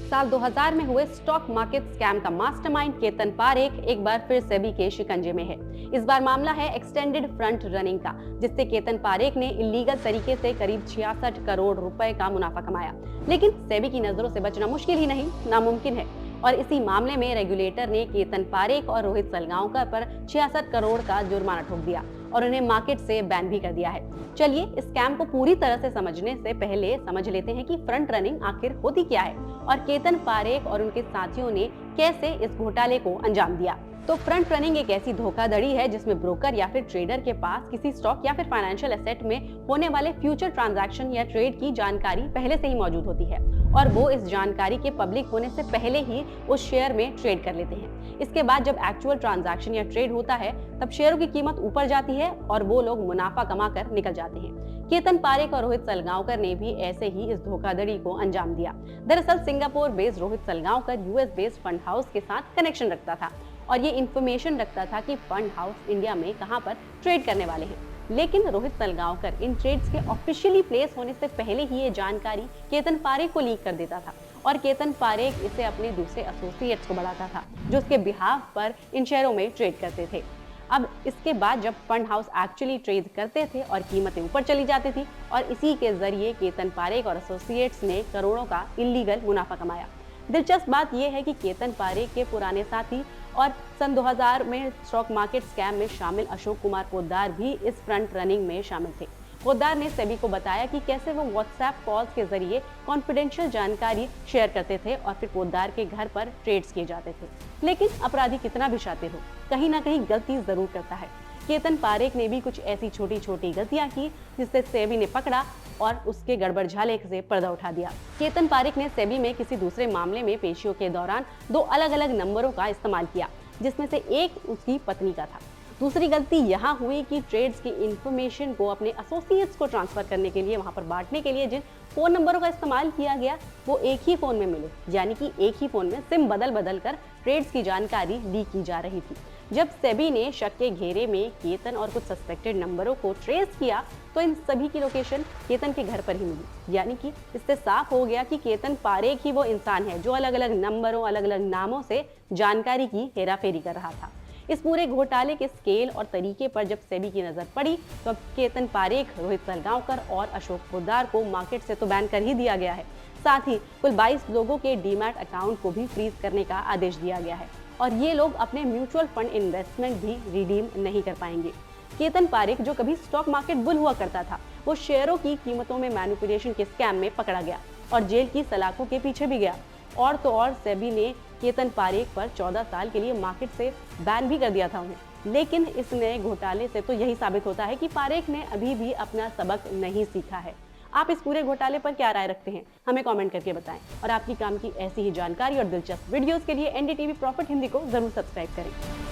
साल 2000 में हुए स्टॉक मार्केट स्कैम का मास्टरमाइंड केतन पारेख एक बार फिर सेबी के शिकंजे में है। इस बार मामला है एक्सटेंडेड फ्रंट रनिंग का, जिससे केतन पारेख ने इलीगल तरीके से करीब 66 करोड़ रुपए का मुनाफा कमाया। लेकिन सेबी की नजरों से बचना मुश्किल ही नहीं, नामुमकिन है। और इसी मामले में रेगुलेटर ने केतन पारेख और रोहित सलगांवकर पर 66 करोड़ का जुर्माना ठोक दिया और उन्हें मार्केट से बैन भी कर दिया है। चलिए इस स्कैम को पूरी तरह से समझने से पहले समझ लेते हैं कि फ्रंट रनिंग आखिर होती क्या है और केतन पारेख और उनके साथियों ने कैसे इस घोटाले को अंजाम दिया। तो फ्रंट रनिंग एक ऐसी धोखाधड़ी है जिसमें ब्रोकर या फिर ट्रेडर के पास किसी स्टॉक या फिर फाइनेंशियल एसेट में होने वाले फ्यूचर ट्रांजैक्शन या ट्रेड की जानकारी पहले से ही मौजूद होती है और वो इस जानकारी के पब्लिक होने से पहले ही उस शेयर में ट्रेड कर लेते हैं। इसके बाद जब एक्चुअल ट्रांजैक्शन या ट्रेड होता है तब शेयरों की कीमत ऊपर जाती है और वो लोग मुनाफा कमाकर निकल जाते हैं। केतन पारेख और रोहित सलगांवकर ने भी ऐसे ही इस धोखाधड़ी को अंजाम दिया। दरअसल Singapore based Rohit Salgaonkar US based fund house के साथ कनेक्शन रखता था और ये इन्फॉर्मेशन रखता था कि फंड हाउस इंडिया में कहां पर ट्रेड करने वाले हैं। लेकिन रोहित सलगांवकर इन ट्रेड्स के ऑफिशियली प्लेस होने से पहले ही ये जानकारी केतन पारेख को लीक कर देता था और केतन पारेख इसे अपने दूसरे एसोसिएट्स को बढ़ाता था जो उसके बिहाफ पर इन शेयरों में ट्रेड करते थे। अब इसके बाद जब फंड हाउस एक्चुअली ट्रेड करते थे और कीमतें ऊपर चली जाती थी और इसी के जरिए केतन पारेख और एसोसिएट्स ने करोड़ों का इलीगल मुनाफा कमाया। दिलचस्प बात यह है कि केतन पारेख के पुराने साथी और सन 2000 में स्टॉक मार्केट स्कैम में शामिल अशोक कुमार पोद्दार भी इस फ्रंट रनिंग में शामिल थे। पोद्दार ने सेबी को बताया कि कैसे वो व्हाट्सएप कॉल्स के जरिए कॉन्फिडेंशियल जानकारी शेयर करते थे और फिर पोद्दार के घर पर ट्रेड्स किए जाते थे। लेकिन अपराधी कितना भी शातिर हो, कहीं ना कहीं गलती जरूर करता है। केतन पारेख ने भी कुछ ऐसी छोटी छोटी गलतियां की जिससे सेबी ने पकड़ा और उसके गड़बड़झाले से पर्दा उठा दिया। केतन पारेख ने सेबी में किसी दूसरे मामले में पेशियों के दौरान 2 अलग-अलग नंबरों का इस्तेमाल किया, जिसमें से एक उसकी पत्नी का था। दूसरी गलती यहाँ हुई कि ट्रेड्स की इंफॉर्मेशन को अपने एसोसिएट्स को ट्रांसफर करने के लिए, वहां पर बांटने के लिए जिन फोन नंबरों का इस्तेमाल किया गया वो एक ही फोन में मिले, यानी कि एक ही फोन में सिम बदल बदल कर ट्रेड्स की जानकारी लीक की जा रही थी। जब सेबी ने शक के घेरे में केतन और कुछ सस्पेक्टेड नंबरों को ट्रेस किया तो इन सभी की लोकेशन केतन के घर पर ही मिली, यानी कि इससे साफ हो गया कि केतन पारेख ही वो इंसान है जो अलग अलग नंबरों, अलग अलग नामों से जानकारी की हेराफेरी कर रहा था। इस पूरे घोटाले के स्केल और तरीके पर जब सेबी की नजर पड़ी तो अब केतन पारेख, रोहित सलगांवकर और अशोक पोद्दार को मार्केट से तो बैन कर ही दिया गया है। साथ ही कुल 22 लोगों के डीमैट अकाउंट को भी फ्रीज करने का आदेश दिया गया है और ये लोग अपने म्यूचुअल फंड इन्वेस्टमेंट भी रिडीम नहीं कर पाएंगे। केतन पारेख जो कभी स्टॉक मार्केट बुल हुआ करता था, वो शेयरों की कीमतों में मैनिपुलेशन के स्कैम में पकड़ा गया और जेल की सलाखों के पीछे भी गया। और तो और सेबी ने केतन पारेख पर 14 साल के लिए मार्केट से बैन भी कर दिया था उन्हें। लेकिन इस नए घोटाले से तो यही साबित होता है कि पारेख ने अभी भी अपना सबक नहीं सीखा है। आप इस पूरे घोटाले पर क्या राय रखते हैं, हमें कमेंट करके बताएं और आपकी काम की ऐसी ही जानकारी और दिलचस्प वीडियोस के लिए एनडीटीवी प्रॉफिट हिंदी को जरूर सब्सक्राइब करें।